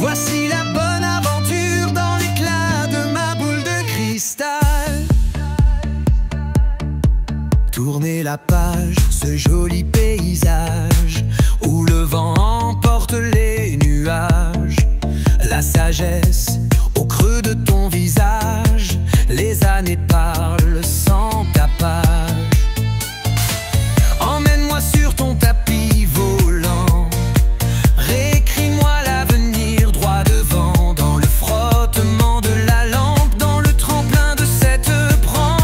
Voici la bonne aventure dans l'éclat de ma boule de cristal. Tournez la page, ce joli paysage où le vent emporte les nuages. La sagesse au creux de ton visage, les années parlent sans tapage. Emmène-moi sur ton tapis volant, réécris-moi l'avenir droit devant, dans le frottement de la lampe, dans le tremplin de cette rampe.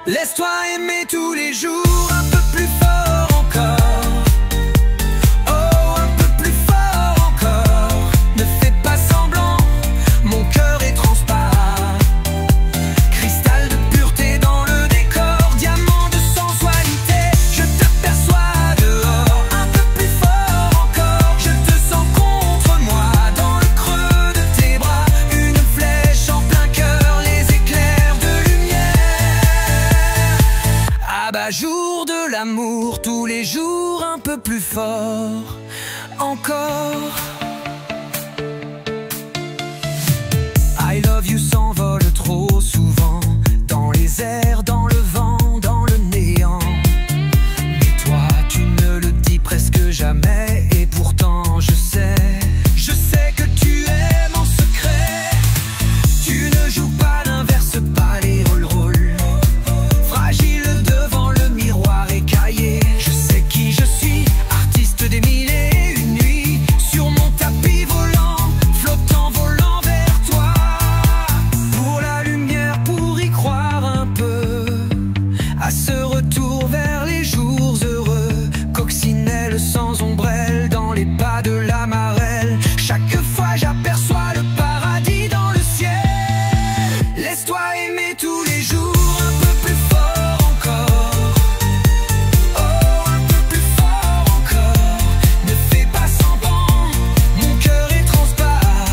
Laisse-toi aimer tous les jours un peu plus fort encore. Oh, un peu plus fort encore. Ne fais pas semblant, mon cœur est transparent. Cristal de pureté dans le décor, diamant de sensualité. Je t'aperçois dehors, un peu plus fort encore. Je te sens contre moi, dans le creux de tes bras. Une flèche en plein cœur, les éclairs de lumière. Abat-jour de l'amour, tous les jours un peu plus fort encore. I love you s'envole trop souvent, dans les airs, dans le vent, dans le néant. Mais toi, tu ne le dis presque jamais, et pourtant je sais que tu aimes en secret. Tu ne joues pas, n'inverse pas les rôles. Fragile devant le miroir écaillé. Je sais qui je suis, artiste des mille et une nuits. Sur mon tapis volant, flottant, volant vers toi. Pour la lumière, pour y croire un peu à ce retour vers les jours heureux. Coccinelle sans ombrelle, dans les pas de la marelle. Chaque fois j'aperçois le paradis dans le ciel. Laisse-toi aimer tous les jours un peu plus fort encore. Oh, un peu plus fort encore. Ne fais pas semblant, mon cœur est transparent.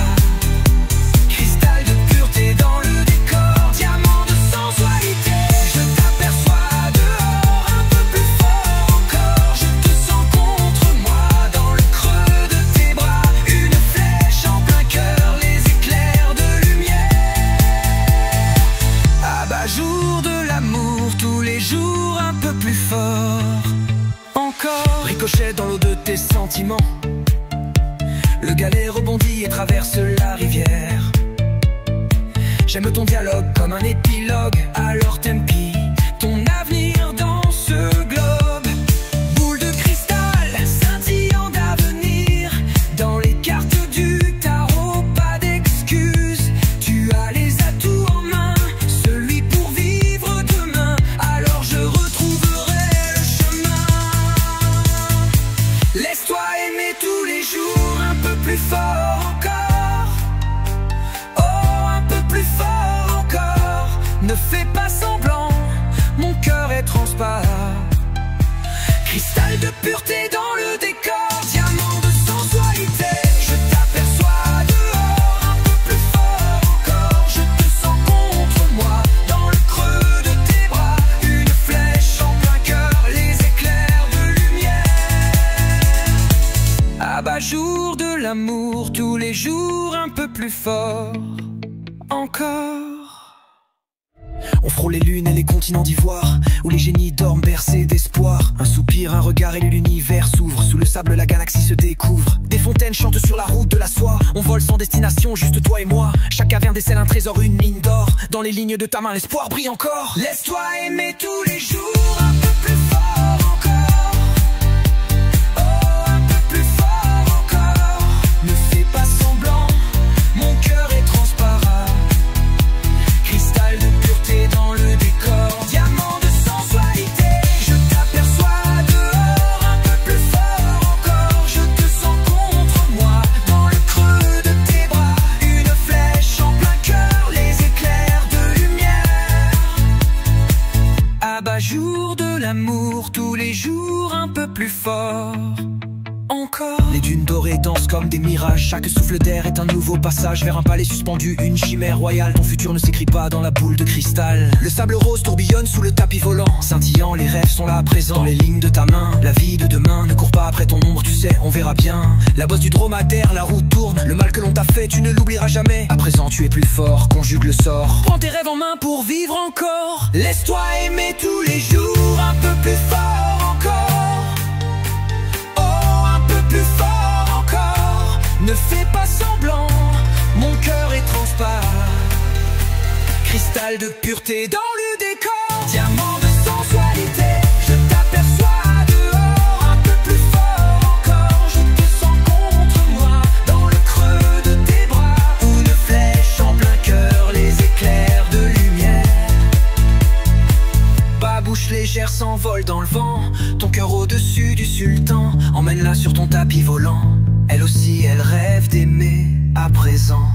Cristal de pureté dans le décor, diamant de sensualité. Je t'aperçois dehors, un peu plus fort encore. Je te sens contre moi, dans le creux de tes bras. Une flèche en plein cœur, les éclairs de lumière. Abat-jour de l'amour, tous les jours un peu plus fort encore. Ricochet dans l'eau de tes sentiments, le galet rebondit et traverse la rivière. J'aime ton dialogue comme un épilogue, alors tempi ton avenir dans ce globe. Boule de cristal, scintillant d'avenir, dans les cartes du tarot, pas d'excuses. Tu as les atouts en main, celui pour vivre demain, alors je retrouverai le chemin. Laisse-toi aimer tous les jours un peu plus fort encore. Oh, un peu plus fort encore. Ne fais pas semblant, mon cœur est transparent. Cristal de pureté dans le décor, diamant de sensualité. Je t'aperçois dehors, un peu plus fort encore. Je te sens contre moi, dans le creux de tes bras. Une flèche en plein cœur, les éclairs de lumière. Abat-jour de l'amour, tous les jours un peu plus fort encore. On frôle les lunes et les continents d'ivoire, où les génies dorment bercés d'espoir. Un soupir, un regard et l'univers s'ouvre. Sous le sable la galaxie se découvre. Des fontaines chantent sur la route de la soie. On vole sans destination, juste toi et moi. Chaque caverne décèle un trésor, une mine d'or. Dans les lignes de ta main l'espoir brille encore. Laisse-toi aimer tous les jours un peu plus fort encore. Oh, un peu plus fort encore. Ne fais pas semblant, mon cœur est transparent. Cristal de pureté dans le décor, diamant de sensualité. Je t'aperçois dehors, un peu plus fort encore. Je te sens contre moi, dans le creux de tes bras. Une flèche en plein cœur, les éclairs de lumière. Abat-jour de l'amour, tous les jours un peu plus fort encore. Les dunes dorées dansent comme des mirages. Chaque souffle d'air est un nouveau passage vers un palais suspendu, une chimère royale. Ton futur ne s'écrit pas dans la boule de cristal. Le sable rose tourbillonne sous le tapis volant, scintillant, les rêves sont là à présent. Dans les lignes de ta main, la vie de demain ne court pas après ton ombre, tu sais, on verra bien. La bosse du dromadaire, la roue tourne. Le mal que l'on t'a fait, tu ne l'oublieras jamais. À présent tu es plus fort, conjugue le sort. Prends tes rêves en main pour vivre encore. Laisse-toi aimer tous les jours, un peu plus fort encore. Oh, un peu plus fort encore. Ne fais pas semblant, mon cœur est transparent. Cristal de pureté dans le décor. Diamant de sensualité, je t'aperçois dehors. Un peu plus fort encore, je te sens contre moi. Dans le creux de tes bras, une flèche en plein cœur, les éclairs de lumière. Babouche légère s'envole dans le vent. Ton cœur au-dessus du sultan, emmène-la sur ton tapis volant. Elle aussi, elle rêve d'aimer à présent.